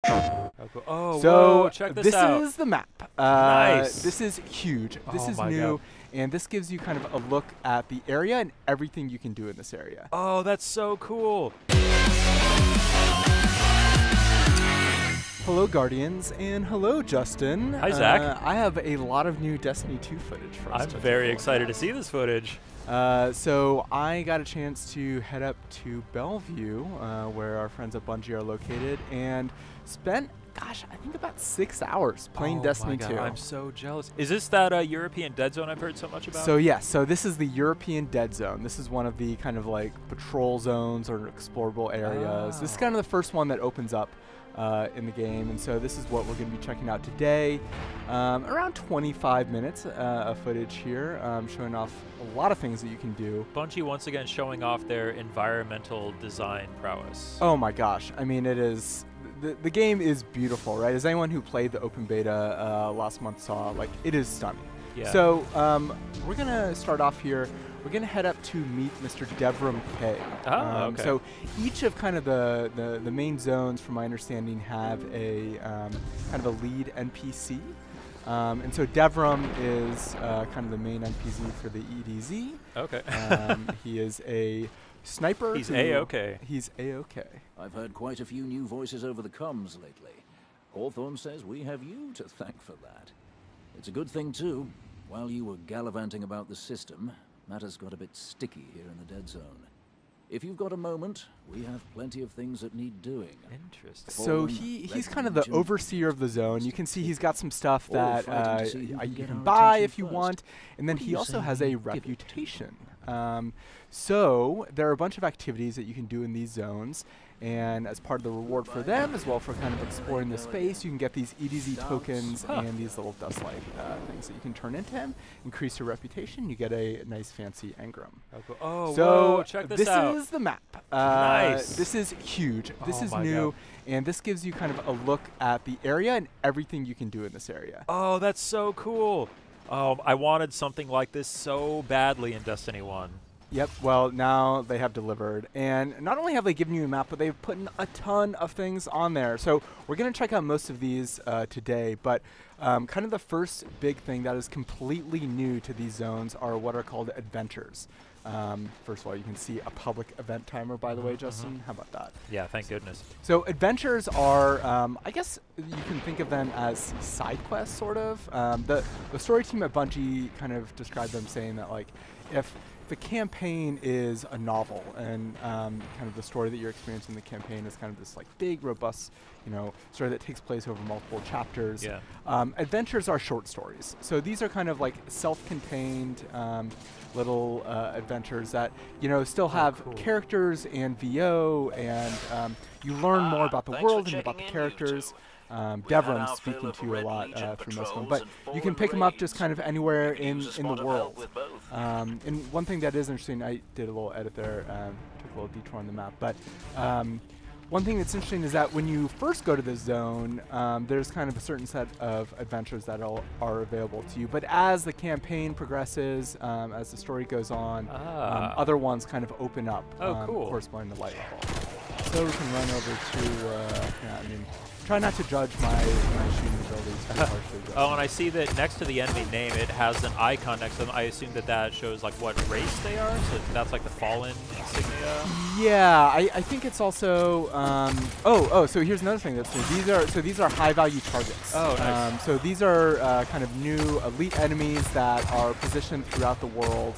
Oh, cool. Oh, So whoa, check this out. This is the map. Nice. This is huge. This is my new, God. and this gives you kind of a look at the area and everything you can do in this area. Oh, that's so cool. Hello, Guardians, and hello, Justin. Hi, Zach. I have a lot of new Destiny 2 footage for us. I'm to take very a look excited at. to see this footage. So I got a chance to head up to Bellevue, where our friends at Bungie are located, and spent, gosh, I think about 6 hours playing Destiny 2. I'm so jealous. Is this that European dead zone I've heard so much about? So yes, so this is the European Dead Zone. This is one of the kind of like patrol zones or explorable areas. This is kind of the first one that opens up in the game, and so this is what we're going to be checking out today. Around 25 minutes of footage here, showing off a lot of things that you can do. Bungie once again showing off their environmental design prowess. Oh my gosh, I mean, it is, the game is beautiful, right? As anyone who played the open beta last month saw, like, it is stunning. Yeah. So we're going to start off here. We're going to head up to meet Mr. Devram K. Okay. So each of kind of the main zones, from my understanding, have a kind of a lead NPC. And so Devram is kind of the main NPC for the EDZ. Okay. He is a sniper. He's A-okay. He's A-okay. I've heard quite a few new voices over the comms lately. Hawthorne says we have you to thank for that. It's a good thing, too. While you were gallivanting about the system, matters got a bit sticky here in the dead zone. If you've got a moment, we have plenty of things that need doing. Interesting. So he's kind of the overseer of the zone. You can see he's got some stuff that you can buy if you want, and then he also has a reputation. So there are a bunch of activities that you can do in these zones, and as part of the reward for them, as well for kind of exploring the space, you can get these EDZ tokens and these little dust-like things that you can turn into him, increase your reputation, you get a nice fancy engram. Oh, cool. Oh, So whoa, check this out. This is the map. Nice. This is huge. This is my new, God. and this gives you kind of a look at the area and everything you can do in this area. Oh, that's so cool. I wanted something like this so badly in Destiny 1. Yep, well, now they have delivered. And not only have they given you a map, but they've put in a ton of things on there. So we're going to check out most of these today, but kind of the first big thing that is completely new to these zones are what are called adventures. First of all, you can see a public event timer, by the way, Justin. How about that? Yeah, thank goodness. So adventures are, I guess you can think of them as side quests, sort of. The story team at Bungie kind of described them saying that, like, if the campaign is a novel, and kind of the story that you're experiencing in the campaign is kind of this like big, robust, story that takes place over multiple chapters. Yeah. Adventures are short stories. So these are kind of like self-contained little adventures that still have characters and VO, and you learn more about the world and about the characters. Devram's speaking to you a lot through most of them, but you can pick them up just kind of anywhere in the world. And one thing that is interesting, I did a little edit there, took a little detour on the map, but one thing that's interesting is that when you first go to this zone, there's kind of a certain set of adventures that are available to you, but as the campaign progresses, as the story goes on, other ones kind of open up, corresponding to light level. So we can run over to, try not to judge my shooting abilities too harshly. Oh, and I see that next to the enemy name, it has an icon next to them. I assume that shows like what race they are. So that's like the Fallen insignia. Yeah, I think it's also. So here's another thing that's new. These are high-value targets. Oh, nice. So these are kind of new elite enemies that are positioned throughout the world.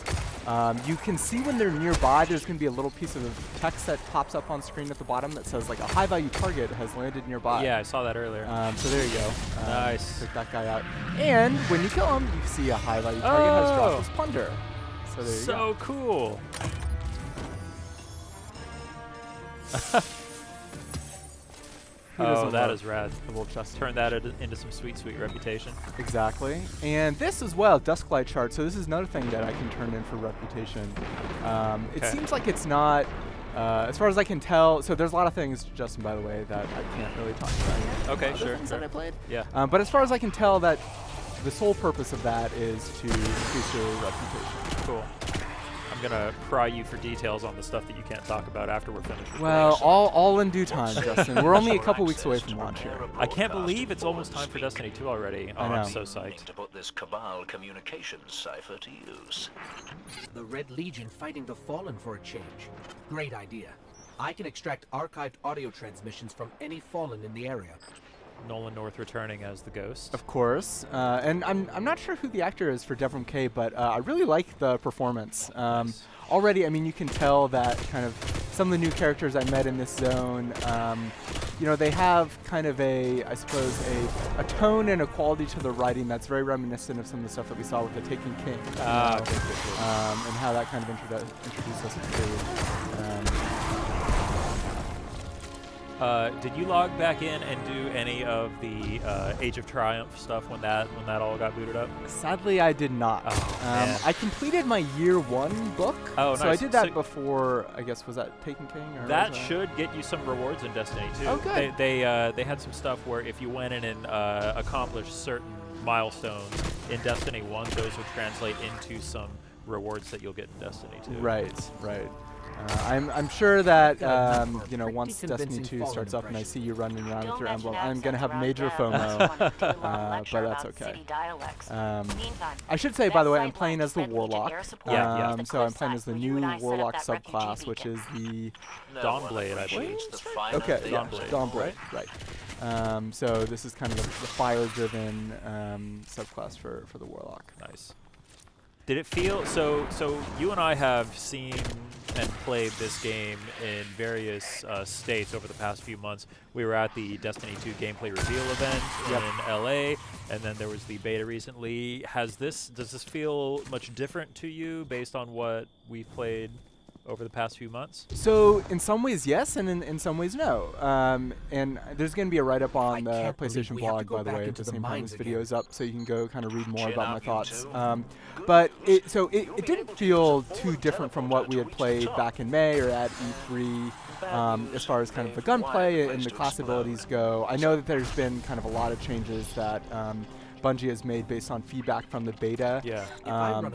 You can see when they're nearby, there's going to be a little piece of text that pops up on screen at the bottom that says like a high-value target has landed nearby. Yeah, I saw that earlier. So there you go. Nice. Pick that guy out. And when you kill him, you see a high-value target has dropped his plunder. So there you go. So cool. Oh, that is rad. Turn that into some sweet, sweet reputation. Exactly. And this as well, Dusklight chart. So this is another thing that I can turn in for reputation. It seems like it's not, as far as I can tell, so there's a lot of things, Justin, by the way, that I can't really talk about. Okay, sure. Things that I played. Yeah. But as far as I can tell, that the sole purpose of that is to increase your reputation. Cool. I'm gonna pry you for details on the stuff that you can't talk about after we're finished. Well, all in due time, Justin. We're only a couple weeks away from launch here. I can't believe it's almost time for Destiny 2 already. Oh, I know. I'm so psyched. To put this Cabal communications cipher to use. The Red Legion fighting the Fallen for a change. Great idea. I can extract archived audio transmissions from any Fallen in the area. Nolan North returning as the Ghost. Of course, and I'm not sure who the actor is for Devrim Kay, but I really like the performance. Nice. Already, I mean, you can tell that kind of some of the new characters I met in this zone, you know, they have kind of a, I suppose, a tone and a quality to the writing that's very reminiscent of some of the stuff that we saw with the Taken King. And how that kind of introduced us to did you log back in and do any of the Age of Triumph stuff when that all got booted up? Sadly, I did not. Oh, I completed my year 1 book. Oh, so nice. I did that before. I guess was that Taken King? Or that should get you some rewards in Destiny 2. Oh, good. They had some stuff where if you went in and accomplished certain milestones in Destiny 1, those would translate into some rewards that you'll get in Destiny 2. Right, right. I'm sure that you know, once Destiny 2 starts up and I see you running around with your emblem, I'm gonna have major FOMO, but that's okay. I should say, by the way, I'm playing as the Warlock. So I'm playing as the new Warlock subclass, which is the Dawnblade, I believe. Okay, Dawnblade. Dawnblade, right. So this is kind of the fire-driven subclass for the Warlock. Nice. Did it feel so? You and I have seen and played this game in various states over the past few months. We were at the Destiny 2 gameplay reveal event in LA, and then there was the beta recently. Does this feel much different to you based on what we've played over the past few months? So in some ways yes, and in some ways no. And there's going to be a write-up on the PlayStation blog, by the way, at the same time this video is up, so you can go kind of read more about my thoughts. But it didn't feel too different from what we had played back in May or at E3 as far as kind of the gunplay and the class abilities go. I know that there's been kind of a lot of changes that Bungie has made based on feedback from the beta. Yeah.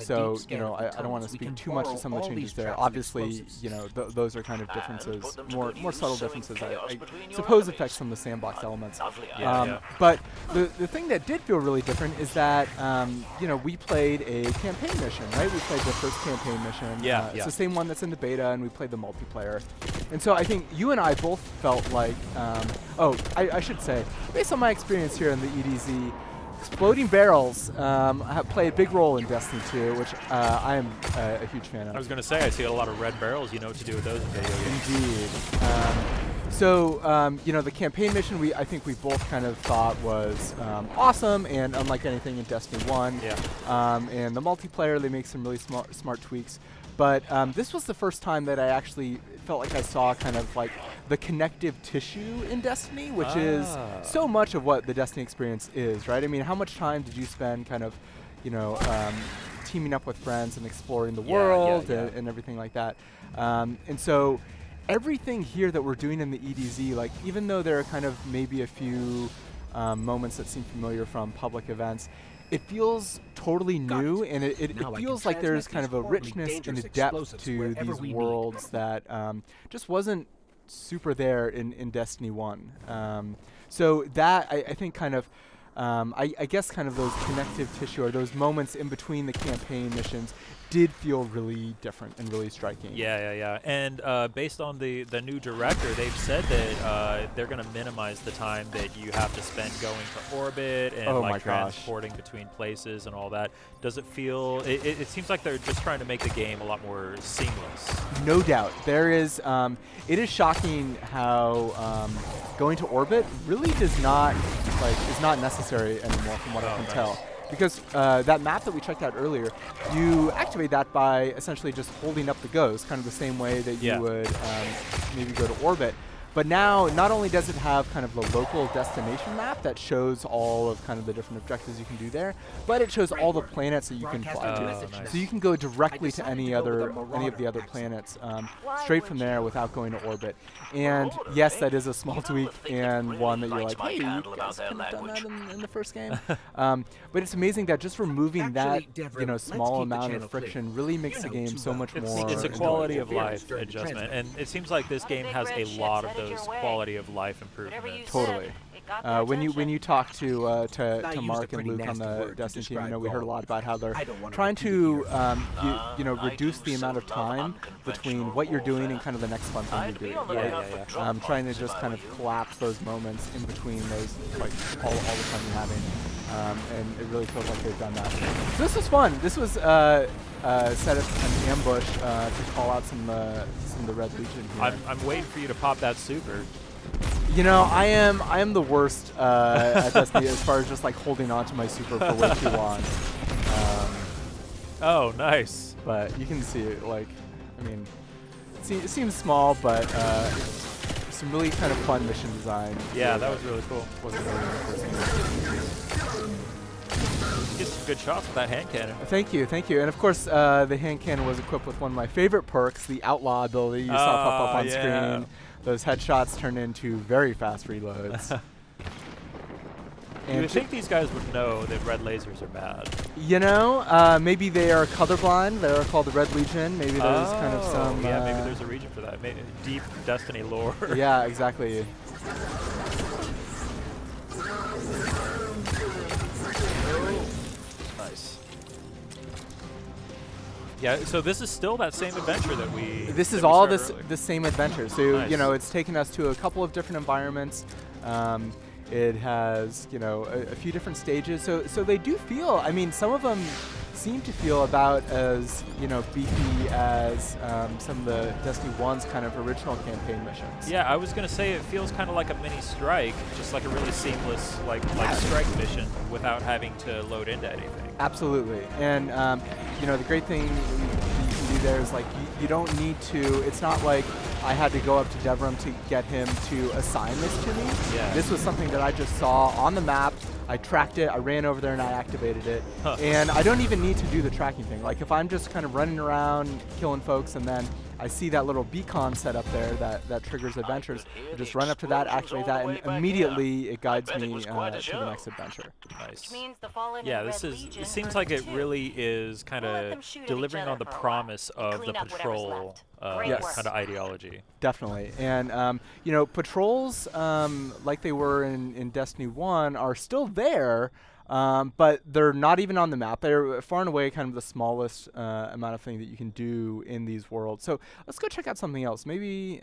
So, you know, I don't want to speak too much to some of the changes there. Obviously, you know, those are kind of differences, more subtle differences I suppose affect some of the sandbox elements. But the thing that did feel really different is that, you know, we played a campaign mission, right? We played the first campaign mission. It's the same one that's in the beta, and we played the multiplayer. And so I think you and I both felt like, I should say, based on my experience here in the EDZ, exploding barrels play a big role in Destiny 2, which I am a huge fan of. I was going to say, I see a lot of red barrels. You know what to do with those in video games. Indeed. You know, the campaign mission I think we both kind of thought was awesome and unlike anything in Destiny 1. And the multiplayer, they make some really smart tweaks. But this was the first time that I actually felt like I saw kind of like the connective tissue in Destiny, which is so much of what the Destiny experience is, right? I mean, how much time did you spend kind of, you know, teaming up with friends and exploring the world and everything like that? And so everything here that we're doing in the EDZ, like even though there are kind of maybe a few moments that seem familiar from public events, it feels totally new, and it feels like there's kind of a richness and a depth to these worlds that just wasn't super there in Destiny 1. So that, I think, kind of, I guess kind of those connective tissue or those moments in between the campaign missions did feel really different and really striking. Yeah. And based on the new director, they've said that they're going to minimize the time that you have to spend going to orbit and like transporting between places and all that. Does it feel? It seems like they're just trying to make the game a lot more seamless. No doubt, there is. It is shocking how going to orbit really is not necessary anymore, from what I can tell. Because that map that we checked out earlier, you activate that by essentially just holding up the ghost, kind of the same way that you would maybe go to orbit. But now, not only does it have kind of the local destination map that shows all of kind of the different objectives you can do there, but it shows all the planets that you can fly to. Nice. So you can go directly to any of the other planets straight from there without going to orbit. And yes, that is a small tweak and one that you're like, hey, you guys could have done that in the first game. But it's amazing that just removing that small amount of friction really makes the game so much more. It's a quality of life adjustment, and it seems like this game has a lot of those quality of life improvements. Totally. When you talk to Mark and Luke on the Destiny team, we heard a lot about how they're trying to reduce the amount of time between what you're doing and kind of the next fun thing you're doing. Right? Trying to just kind of collapse those moments in between those, like all the fun you're having. And it really feels like they've done that. So this was fun. This was set up an ambush to call out some of the Red Legion here. I'm waiting for you to pop that super. I am the worst at Destiny as far as just like holding on to my super for way too long. Oh, nice. But you can see it, it seems small, but some really kind of fun mission design. Yeah, that was really cool. Wasn't really in the first game. Get some good shots with that hand cannon. Thank you. And of course, the hand cannon was equipped with one of my favorite perks, the Outlaw ability you saw pop up on screen. Those headshots turn into very fast reloads. You would think these guys would know that red lasers are bad. Maybe they are colorblind. They are called the Red Legion. Maybe there's kind of some... Yeah, maybe there's a region for that. Maybe deep Destiny lore. Yeah, exactly. Nice. Yeah, so this is still that same adventure that we... This is all the same adventure. So, nice. It's taken us to a couple of different environments. It has, a few different stages. So they do feel, some of them seem to feel about as, beefy as some of the Destiny 1's kind of original campaign missions. Yeah, I was going to say it feels kind of like a mini strike, just like a really seamless, like strike mission without having to load into anything. Absolutely. And, the great thing you can do there is, you don't need to, it's not like I had to go up to Devram to get him to assign this to me. Yeah. This was something that I just saw on the map. I tracked it, I ran over there and I activated it. And I don't even need to do the tracking thing. Like if I'm just kind of running around killing folks and then I see that little beacon set up there that triggers adventures, I just run up to that, activate that, and immediately it guides me to the next adventure. Nice. Yeah, it seems like it really is kind of delivering on the promise of the patrol kind of ideology. Definitely. And, patrols, like they were in Destiny 1, are still there, but they're not even on the map. They're far and away kind of the smallest amount of thing that you can do in these worlds. So let's go check out something else. Maybe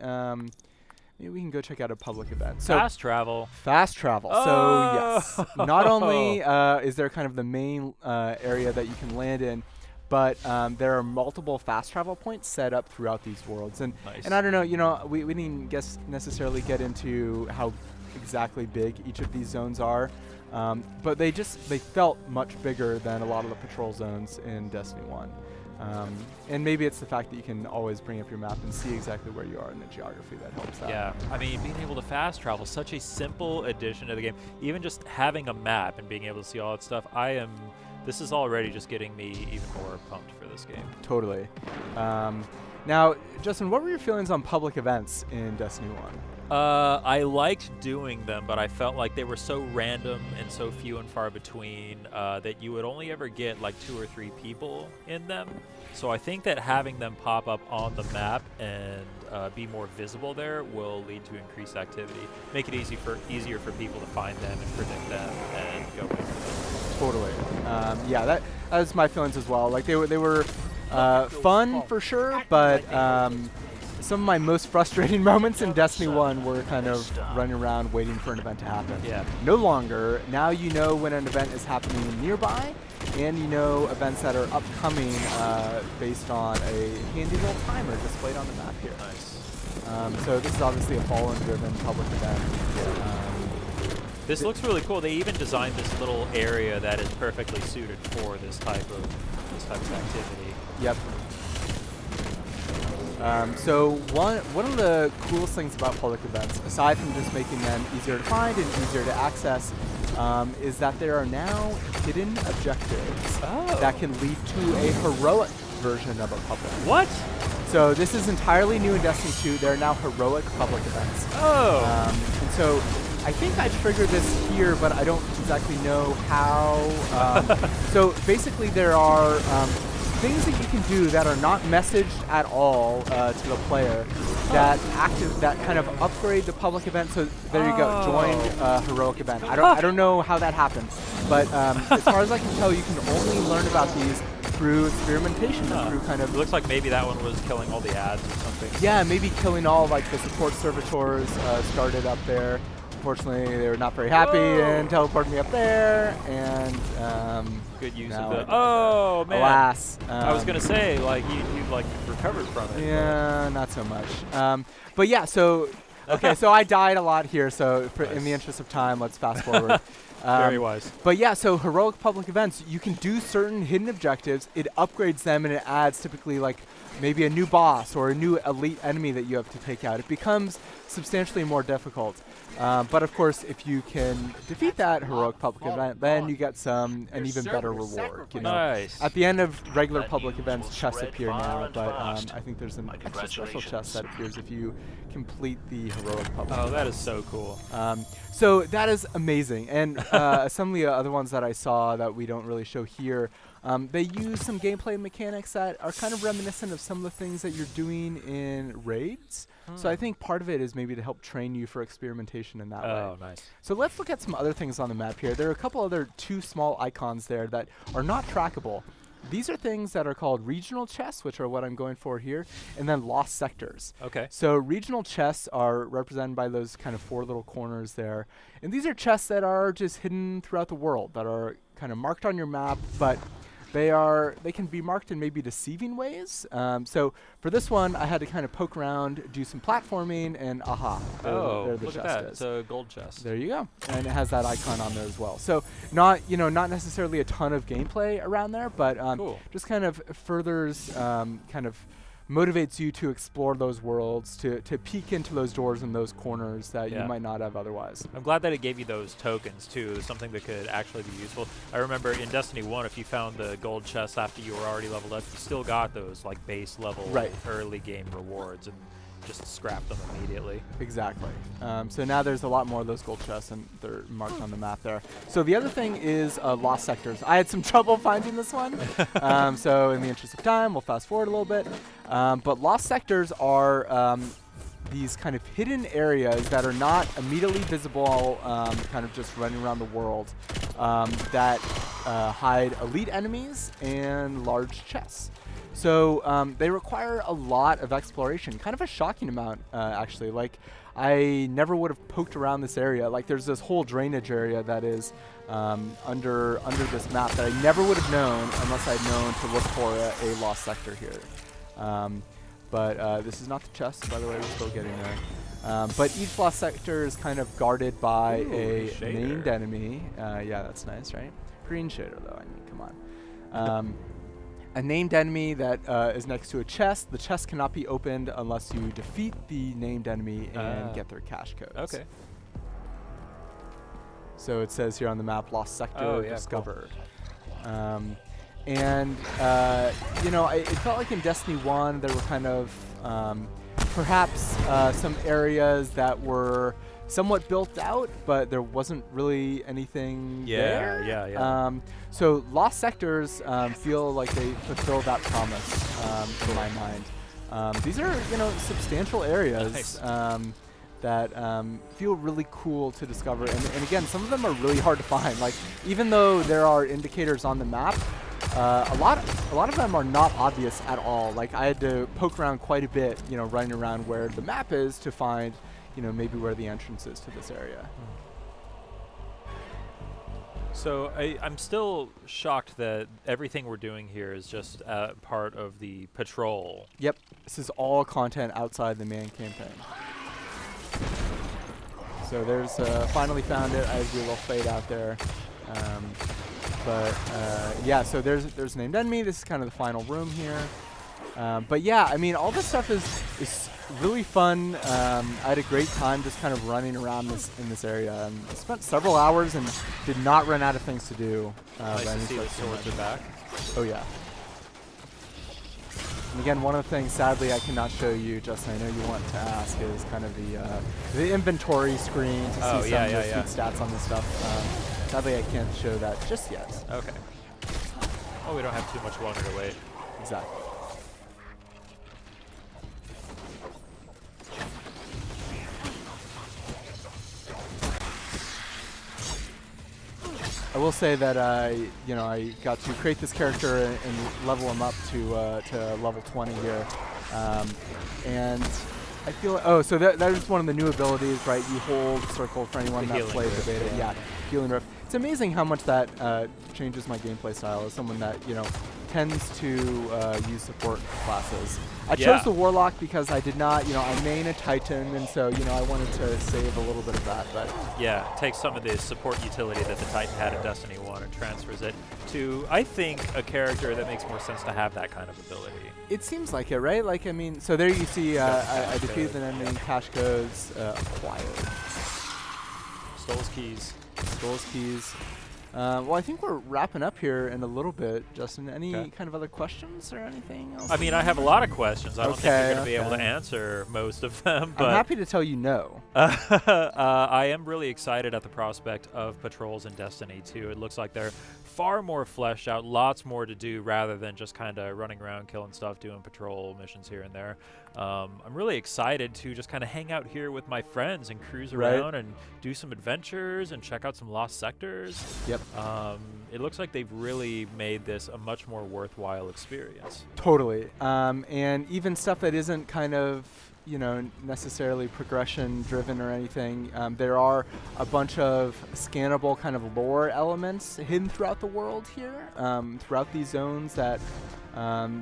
we can go check out a public event. So fast travel. Fast travel. Oh! So yes, not only is there kind of the main area that you can land in, but there are multiple fast travel points set up throughout these worlds. And nice. And I don't know, we didn't necessarily get into how exactly big each of these zones are. But they felt much bigger than a lot of the patrol zones in Destiny 1. And maybe it's the fact that you can always bring up your map and see exactly where you are in the geography that helps that. Yeah, being able to fast travel, such a simple addition to the game. Even just having a map and being able to see all that stuff, this is already just getting me even more pumped for this game. Totally. Now, Justin, what were your feelings on public events in Destiny 1? I liked doing them, but I felt like they were so random and so few and far between that you would only ever get like 2 or 3 people in them. So I think that having them pop up on the map and be more visible there will lead to increased activity, make it easier for people to find them and predict them and go in. Totally. Yeah, that was my feelings as well. Like they were fun for sure, but some of my most frustrating moments in Destiny 1 were kind of running around waiting for an event to happen. Yeah. No longer. Now you know when an event is happening nearby, and you know events that are upcoming based on a handy little timer displayed on the map here. Nice. So this is obviously a Fallen-driven public event. This looks really cool. They even designed this little area that is perfectly suited for this type of activity. Yep. So one of the coolest things about public events, aside from just making them easier to find and easier to access, is that there are now hidden objectives that can lead to a heroic version of a public. What? So this is entirely new in Destiny 2. There are now heroic public events. Oh. And so I think I triggered this here, but I don't exactly know how. So basically there are things that you can do that are not messaged at all to the player that kind of upgrade the public event. So there you go, join a heroic event. I don't know how that happens, but as far as I can tell, you can only learn about these through experimentation, through kind of. It looks like maybe that one was killing all the ads or something. Yeah, maybe killing all like the support servitors started up there. Unfortunately, they were not very happy and teleported me up there, and good use of the. Oh man! Alas, I was gonna say like you like recovered from it. Yeah, not so much. But yeah, so okay, so I died a lot here. So in the interest of time, let's fast forward. Very wise. But yeah, so heroic public events, you can do certain hidden objectives. It upgrades them, and it adds typically like maybe a new boss or a new elite enemy that you have to take out. It becomes substantially more difficult. But of course, if you can defeat that heroic public event, then you get an even better reward. You know? Nice. At the end of regular public events, chests appear now, but I think there's an extra special chest that appears if you complete the heroic public event. Oh, that is so cool. So that is amazing. And some of the other ones that I saw that we don't really show here, they use some gameplay mechanics that are kind of reminiscent of some of the things that you're doing in raids. So I think part of it is maybe to help train you for experimentation in that way. Oh, nice. So let's look at some other things on the map here. There are a couple other two small icons there that are not trackable. These are things that are called regional chests, which are what I'm going for here, and then lost sectors. Okay. So regional chests are represented by those kind of 4 little corners there. And these are chests that are just hidden throughout the world, that are kind of marked on your map, but they can be marked in maybe deceiving ways. So for this one, I had to kind of poke around, do some platforming, and aha, there the look chest at that. is. It's a gold chest. There you go. And it has that icon on there as well. So not necessarily a ton of gameplay around there, but cool. just kind of furthers, kind of motivates you to explore those worlds, to peek into those doors and those corners that you might not have otherwise. I'm glad that it gave you those tokens too, something that could actually be useful. I remember in Destiny 1, if you found the gold chest after you were already leveled up, you still got those like base level early game rewards and just scrapped them immediately. Exactly. So now there's a lot more of those gold chests, and they're marked on the map there. So the other thing is lost sectors. I had some trouble finding this one, so in the interest of time, we'll fast forward a little bit. But lost sectors are these kind of hidden areas that are not immediately visible, kind of just running around the world, that hide elite enemies and large chests. So they require a lot of exploration, kind of a shocking amount, actually. Like, I never would have poked around this area. Like, there's this whole drainage area that is under this map that I never would have known unless I'd known to look for a lost sector here. But this is not the chest, by the way. We're still getting there. But each lost sector is kind of guarded by a named enemy. Yeah, that's nice, right? Green shader, though. I mean, come on. A named enemy that is next to a chest. The chest cannot be opened unless you defeat the named enemy and get their cache codes. Okay. So it says here on the map, lost sector discovered. Cool. And you know, it felt like in Destiny 1 there were kind of perhaps some areas that were somewhat built out, but there wasn't really anything there. Yeah. So lost sectors feel like they fulfill that promise in my mind. These are, you know, substantial areas that feel really cool to discover, and again, some of them are really hard to find. Like, even though there are indicators on the map, a lot of them are not obvious at all. Like, I had to poke around quite a bit, you know, running around where the map is to find, you know, maybe where the entrance is to this area. So I'm still shocked that everything we're doing here is just part of the patrol. Yep, this is all content outside the main campaign. So there's finally found it. I do a little fade out there. But yeah, so there's named enemy. This is kind of the final room here. But yeah, I mean, all this stuff is really fun. I had a great time just kind of running around in this area. And I spent several hours and did not run out of things to do. Nice to see the swords are back. Oh yeah. And again, one of the things, sadly, I cannot show you, Justin, I know you want to ask, is kind of the inventory screen to see some of the sweet stats on this stuff. Sadly, I can't show that just yet. Okay. Oh, we don't have too much longer to wait. Exactly. I will say that I got to create this character and level him up to level 20 here, and I feel so that is one of the new abilities, right? You hold circle for anyone that plays the beta. Yeah, healing rift. It's amazing how much that changes my gameplay style as someone that tends to use support classes. I chose the Warlock because I did not, I main a Titan, and so, I wanted to save a little bit of that. But yeah, take some of the support utility that the Titan had in Destiny 1 and transfers it to, I think, a character that makes more sense to have that kind of ability. It seems like it, right? Like, I mean, so there you see I defeated an enemy, cash codes, acquired. Stole his keys. Stole his keys. Well, I think we're wrapping up here in a little bit, Justin. Any kind of other questions or anything else? I mean, I have a lot of questions. I don't think you're going to be able to answer most of them. But I'm happy to tell you no. I am really excited at the prospect of patrols in Destiny 2. It looks like they're far more fleshed out, lots more to do rather than just kind of running around, killing stuff, doing patrol missions here and there. I'm really excited to just kind of hang out here with my friends and cruise around and do some adventures and check out some lost sectors. Yep. It looks like they've really made this a much more worthwhile experience. Totally. And even stuff that isn't kind of necessarily progression driven or anything. There are a bunch of scannable kind of lore elements hidden throughout the world here, throughout these zones that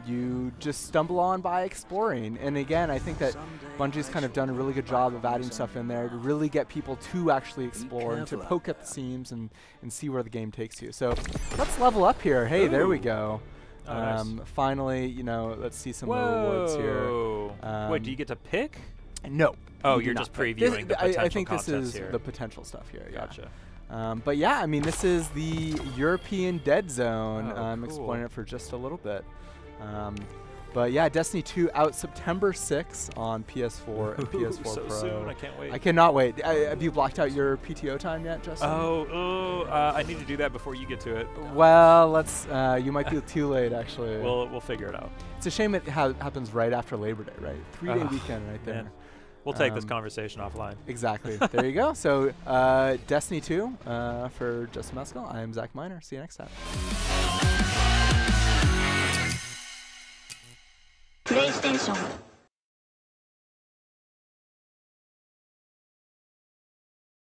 you just stumble on by exploring. And again, I think that Bungie's kind of done a really good job of adding stuff in there to really get people to actually explore and to poke at the seams and see where the game takes you. So let's level up here. Hey, there we go. Nice. Finally, let's see some rewards here. Wait, do you get to pick? No. Oh, you're just previewing the potential I think this is here. the potential stuff here. Gotcha. But yeah, I mean, this is the European Dead Zone. I'm cool. exploring it for just a little bit. But yeah, Destiny 2 out September 6th on PS4 and PS4 so Pro. soon, I can't wait. I cannot wait. Have you blocked out your PTO time yet, Justin? I need to do that before you get to it. Well, let's. You might be too late, actually. We'll figure it out. It's a shame it happens right after Labor Day, right? 3-day weekend right there. Man. We'll take this conversation offline. Exactly. There you go. So, Destiny 2 for Justin Mescal. I am Zach Miner. See you next time. PlayStation